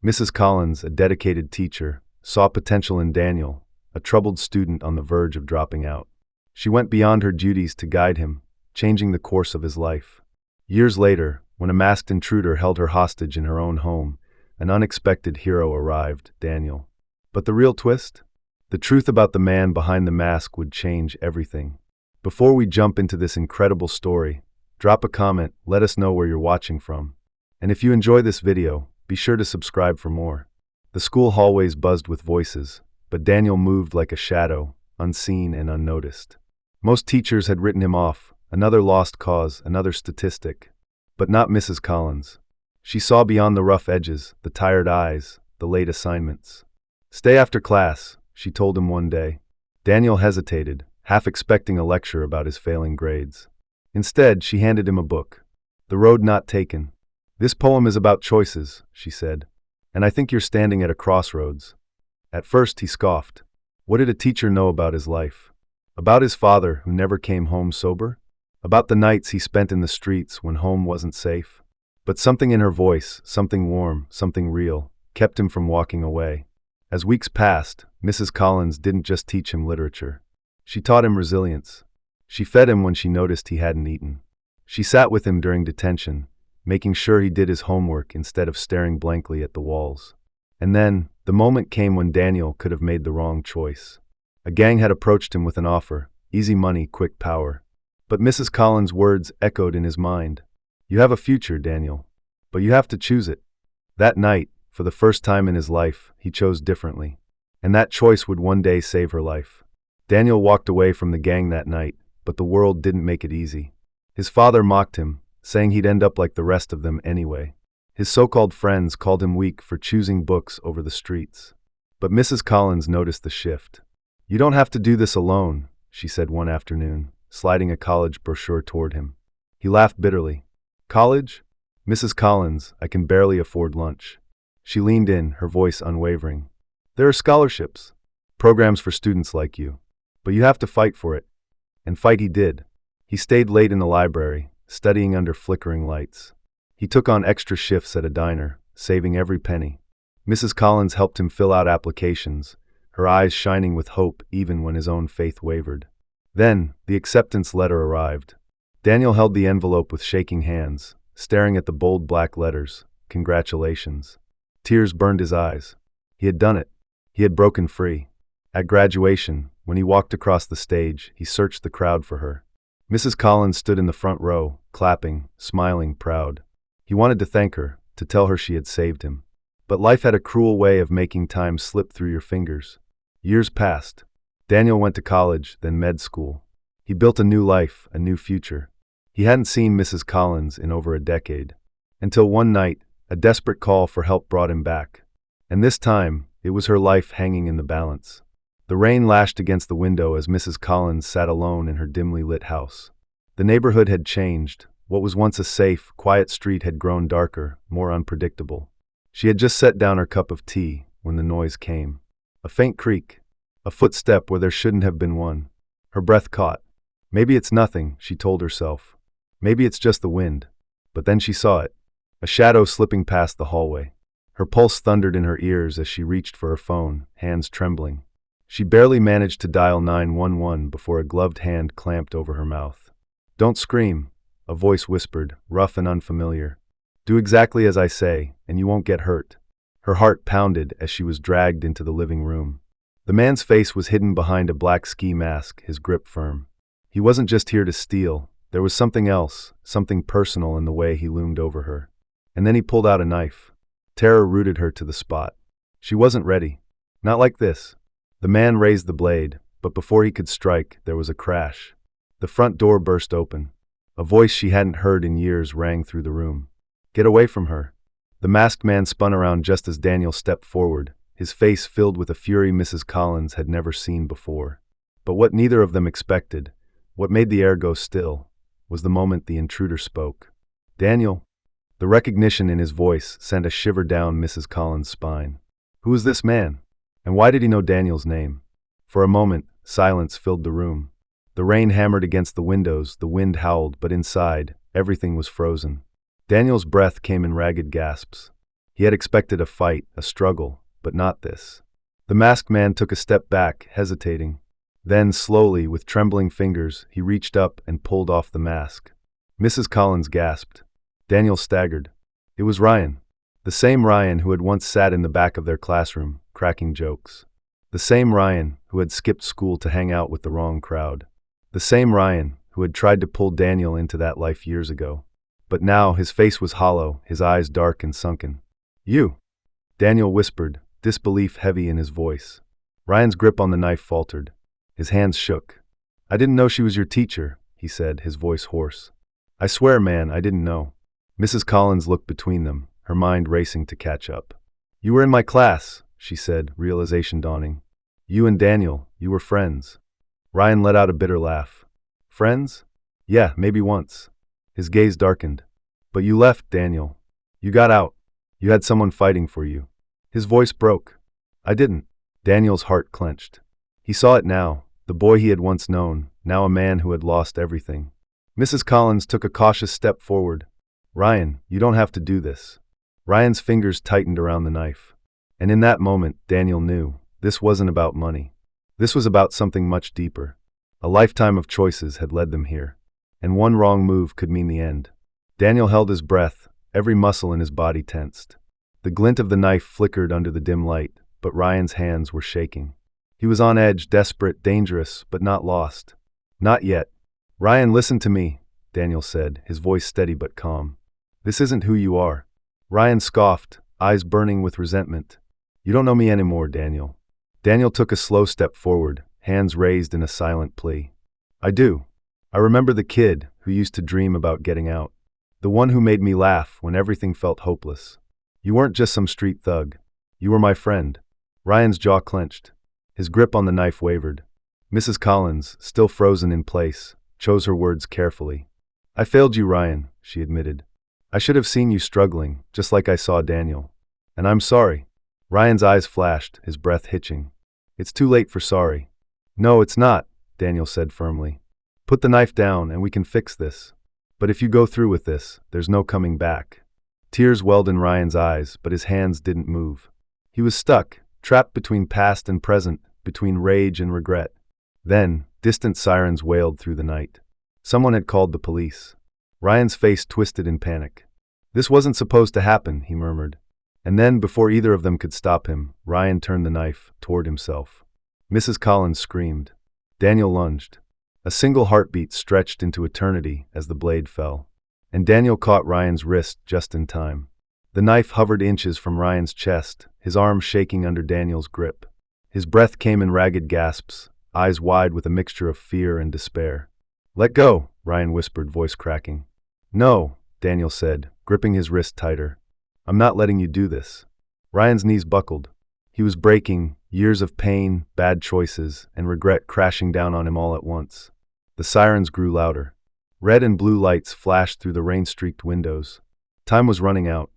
Mrs. Collins, a dedicated teacher, saw potential in Daniel, a troubled student on the verge of dropping out. She went beyond her duties to guide him, changing the course of his life. Years later, when a masked intruder held her hostage in her own home, an unexpected hero arrived, Daniel. But the real twist? The truth about the man behind the mask would change everything. Before we jump into this incredible story, drop a comment, let us know where you're watching from. And if you enjoy this video, be sure to subscribe for more. The school hallways buzzed with voices, but Daniel moved like a shadow, unseen and unnoticed. Most teachers had written him off, another lost cause, another statistic. But not Mrs. Collins. She saw beyond the rough edges, the tired eyes, the late assignments. "Stay after class," she told him one day. Daniel hesitated, half expecting a lecture about his failing grades. Instead, she handed him a book. "The Road Not Taken. This poem is about choices," she said. "And I think you're standing at a crossroads." At first, he scoffed. What did a teacher know about his life? About his father, who never came home sober? About the nights he spent in the streets when home wasn't safe? But something in her voice, something warm, something real, kept him from walking away. As weeks passed, Mrs. Collins didn't just teach him literature. She taught him resilience. She fed him when she noticed he hadn't eaten. She sat with him during detention, making sure he did his homework instead of staring blankly at the walls. And then, the moment came when Daniel could have made the wrong choice. A gang had approached him with an offer, easy money, quick power. But Mrs. Collins' words echoed in his mind. "You have a future, Daniel, but you have to choose it." That night, for the first time in his life, he chose differently. And that choice would one day save her life. Daniel walked away from the gang that night, but the world didn't make it easy. His father mocked him, saying he'd end up like the rest of them anyway. His so-called friends called him weak for choosing books over the streets. But Mrs. Collins noticed the shift. "You don't have to do this alone," she said one afternoon, sliding a college brochure toward him. He laughed bitterly. "College? Mrs. Collins, I can barely afford lunch." She leaned in, her voice unwavering. "There are scholarships, programs for students like you. But you have to fight for it." And fight he did. He stayed late in the library, studying under flickering lights. He took on extra shifts at a diner, saving every penny. Mrs. Collins helped him fill out applications, her eyes shining with hope even when his own faith wavered. Then, the acceptance letter arrived. Daniel held the envelope with shaking hands, staring at the bold black letters, "Congratulations." Tears burned his eyes. He had done it. He had broken free. At graduation, when he walked across the stage, he searched the crowd for her. Mrs. Collins stood in the front row, clapping, smiling, proud. He wanted to thank her, to tell her she had saved him. But life had a cruel way of making time slip through your fingers. Years passed. Daniel went to college, then med school. He built a new life, a new future. He hadn't seen Mrs. Collins in over a decade. Until one night, a desperate call for help brought him back. And this time, it was her life hanging in the balance. The rain lashed against the window as Mrs. Collins sat alone in her dimly lit house. The neighborhood had changed. What was once a safe, quiet street had grown darker, more unpredictable. She had just set down her cup of tea when the noise came. A faint creak. A footstep where there shouldn't have been one. Her breath caught. Maybe it's nothing, she told herself. Maybe it's just the wind. But then she saw it. A shadow slipping past the hallway. Her pulse thundered in her ears as she reached for her phone, hands trembling. She barely managed to dial 911 before a gloved hand clamped over her mouth. "Don't scream," a voice whispered, rough and unfamiliar. "Do exactly as I say, and you won't get hurt." Her heart pounded as she was dragged into the living room. The man's face was hidden behind a black ski mask, his grip firm. He wasn't just here to steal. There was something else, something personal in the way he loomed over her. And then he pulled out a knife. Terror rooted her to the spot. She wasn't ready. Not like this. The man raised the blade, but before he could strike, there was a crash. The front door burst open. A voice she hadn't heard in years rang through the room. "Get away from her." The masked man spun around just as Daniel stepped forward, his face filled with a fury Mrs. Collins had never seen before. But what neither of them expected, what made the air go still, was the moment the intruder spoke. "Daniel." The recognition in his voice sent a shiver down Mrs. Collins' spine. Who was this man? And why did he know Daniel's name? For a moment, silence filled the room. The rain hammered against the windows, the wind howled, but inside, everything was frozen. Daniel's breath came in ragged gasps. He had expected a fight, a struggle, but not this. The masked man took a step back, hesitating. Then, slowly, with trembling fingers, he reached up and pulled off the mask. Mrs. Collins gasped. Daniel staggered. It was Ryan. The same Ryan who had once sat in the back of their classroom, cracking jokes. The same Ryan who had skipped school to hang out with the wrong crowd. The same Ryan who had tried to pull Daniel into that life years ago. But now his face was hollow, his eyes dark and sunken. You! Daniel whispered, disbelief heavy in his voice. Ryan's grip on the knife faltered. His hands shook. I didn't know she was your teacher, he said, his voice hoarse. I swear, man, I didn't know. Mrs. Collins looked between them, her mind racing to catch up. You were in my class, she said, realization dawning. You and Daniel, you were friends. Ryan let out a bitter laugh. Friends? Yeah, maybe once. His gaze darkened. But you left, Daniel. You got out. You had someone fighting for you. His voice broke. I didn't. Daniel's heart clenched. He saw it now, the boy he had once known, now a man who had lost everything. Mrs. Collins took a cautious step forward. Ryan, you don't have to do this. Ryan's fingers tightened around the knife. And in that moment, Daniel knew, this wasn't about money. This was about something much deeper. A lifetime of choices had led them here. And one wrong move could mean the end. Daniel held his breath, every muscle in his body tensed. The glint of the knife flickered under the dim light, but Ryan's hands were shaking. He was on edge, desperate, dangerous, but not lost. Not yet. Ryan, listen to me, Daniel said, his voice steady but calm. This isn't who you are. Ryan scoffed, eyes burning with resentment. You don't know me anymore, Daniel. Daniel took a slow step forward, hands raised in a silent plea. I do. I remember the kid who used to dream about getting out. The one who made me laugh when everything felt hopeless. You weren't just some street thug. You were my friend. Ryan's jaw clenched. His grip on the knife wavered. Mrs. Collins, still frozen in place, chose her words carefully. I failed you, Ryan, she admitted. I should have seen you struggling, just like I saw Daniel. And I'm sorry. Ryan's eyes flashed, his breath hitching. It's too late for sorry. No, it's not, Daniel said firmly. Put the knife down and we can fix this. But if you go through with this, there's no coming back. Tears welled in Ryan's eyes, but his hands didn't move. He was stuck, trapped between past and present, between rage and regret. Then, distant sirens wailed through the night. Someone had called the police. Ryan's face twisted in panic. This wasn't supposed to happen, he murmured. And then, before either of them could stop him, Ryan turned the knife toward himself. Mrs. Collins screamed. Daniel lunged. A single heartbeat stretched into eternity as the blade fell. And Daniel caught Ryan's wrist just in time. The knife hovered inches from Ryan's chest, his arm shaking under Daniel's grip. His breath came in ragged gasps, eyes wide with a mixture of fear and despair. Let go, Ryan whispered, voice cracking. No, Daniel said, gripping his wrist tighter. I'm not letting you do this. Ryan's knees buckled. He was breaking, years of pain, bad choices, and regret crashing down on him all at once. The sirens grew louder. Red and blue lights flashed through the rain-streaked windows. Time was running out.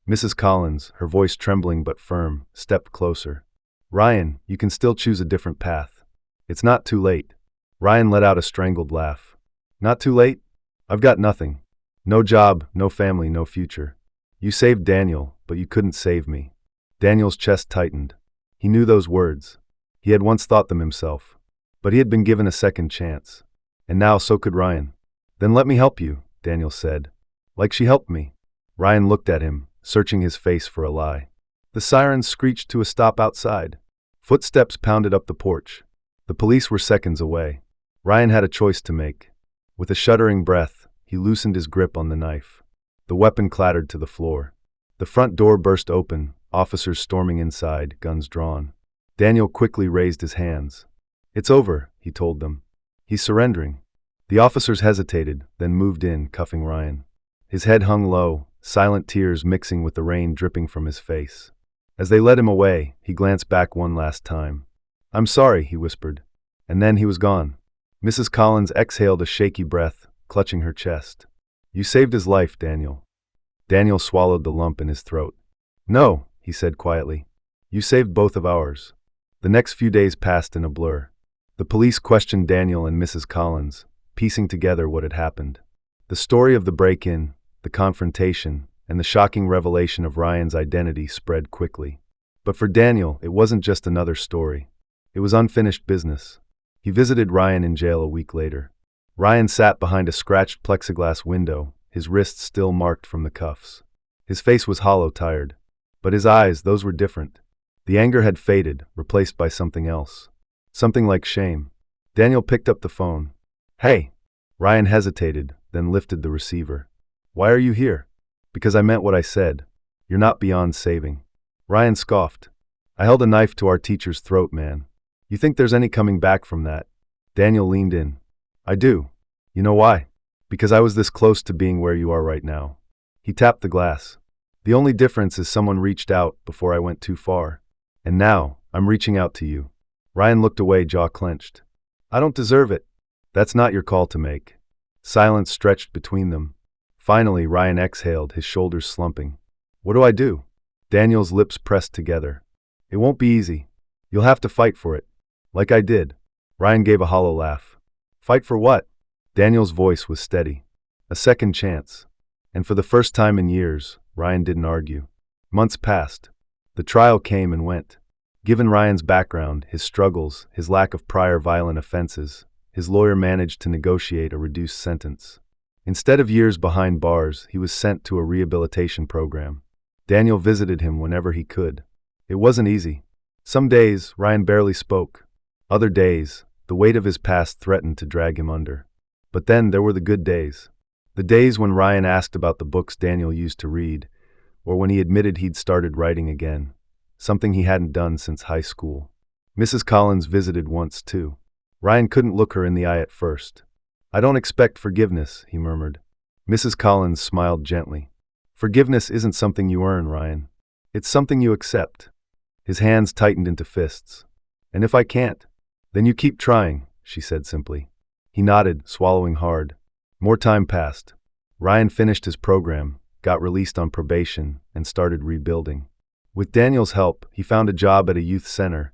Mrs. Collins, her voice trembling but firm, stepped closer. Ryan, you can still choose a different path. It's not too late. Ryan let out a strangled laugh. Not too late? I've got nothing. No job, no family, no future. You saved Daniel, but you couldn't save me. Daniel's chest tightened. He knew those words. He had once thought them himself. But he had been given a second chance. And now so could Ryan. Then let me help you, Daniel said. Like she helped me. Ryan looked at him, searching his face for a lie. The sirens screeched to a stop outside. Footsteps pounded up the porch. The police were seconds away. Ryan had a choice to make. With a shuddering breath, he loosened his grip on the knife. The weapon clattered to the floor. The front door burst open, officers storming inside, guns drawn. Daniel quickly raised his hands. It's over, he told them. He's surrendering. The officers hesitated, then moved in, cuffing Ryan. His head hung low, silent tears mixing with the rain dripping from his face. As they led him away, he glanced back one last time. I'm sorry, he whispered. And then he was gone. Mrs. Collins exhaled a shaky breath, clutching her chest. You saved his life, Daniel. Daniel swallowed the lump in his throat. No, he said quietly. You saved both of ours. The next few days passed in a blur. The police questioned Daniel and Mrs. Collins, piecing together what had happened. The story of the break-in, the confrontation, and the shocking revelation of Ryan's identity spread quickly. But for Daniel, it wasn't just another story. It was unfinished business. He visited Ryan in jail a week later. Ryan sat behind a scratched plexiglass window, his wrists still marked from the cuffs. His face was hollow, tired. But his eyes, those were different. The anger had faded, replaced by something else. Something like shame. Daniel picked up the phone. "Hey." Ryan hesitated, then lifted the receiver. "Why are you here?" "Because I meant what I said. You're not beyond saving." Ryan scoffed. "I held a knife to our teacher's throat, man. You think there's any coming back from that?" Daniel leaned in. "I do. You know why? Because I was this close to being where you are right now." He tapped the glass. "The only difference is someone reached out before I went too far. And now, I'm reaching out to you." Ryan looked away, jaw clenched. "I don't deserve it." "That's not your call to make." Silence stretched between them. Finally, Ryan exhaled, his shoulders slumping. "What do I do?" Daniel's lips pressed together. "It won't be easy. You'll have to fight for it. Like I did." Ryan gave a hollow laugh. "Fight for what?" Daniel's voice was steady. "A second chance." And for the first time in years, Ryan didn't argue. Months passed. The trial came and went. Given Ryan's background, his struggles, his lack of prior violent offenses, his lawyer managed to negotiate a reduced sentence. Instead of years behind bars, he was sent to a rehabilitation program. Daniel visited him whenever he could. It wasn't easy. Some days, Ryan barely spoke. Other days, the weight of his past threatened to drag him under. But then there were the good days. The days when Ryan asked about the books Daniel used to read, or when he admitted he'd started writing again, something he hadn't done since high school. Mrs. Collins visited once too. Ryan couldn't look her in the eye at first. "I don't expect forgiveness," he murmured. Mrs. Collins smiled gently. "Forgiveness isn't something you earn, Ryan. It's something you accept." His hands tightened into fists. "And if I can't?" "Then you keep trying," she said simply. He nodded, swallowing hard. More time passed. Ryan finished his program, got released on probation, and started rebuilding. With Daniel's help, he found a job at a youth center,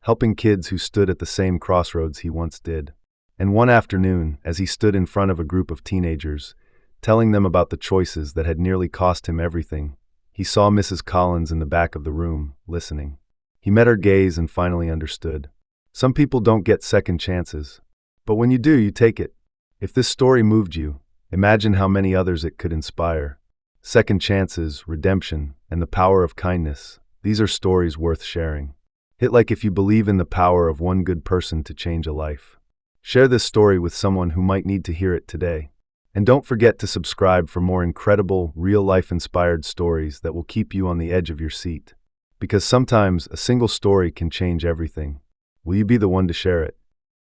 helping kids who stood at the same crossroads he once did. And one afternoon, as he stood in front of a group of teenagers, telling them about the choices that had nearly cost him everything, he saw Mrs. Collins in the back of the room, listening. He met her gaze and finally understood. Some people don't get second chances. But when you do, you take it. If this story moved you, imagine how many others it could inspire. Second chances, redemption, and the power of kindness. These are stories worth sharing. Hit like if you believe in the power of one good person to change a life. Share this story with someone who might need to hear it today. And don't forget to subscribe for more incredible, real-life inspired stories that will keep you on the edge of your seat. Because sometimes a single story can change everything. Will you be the one to share it?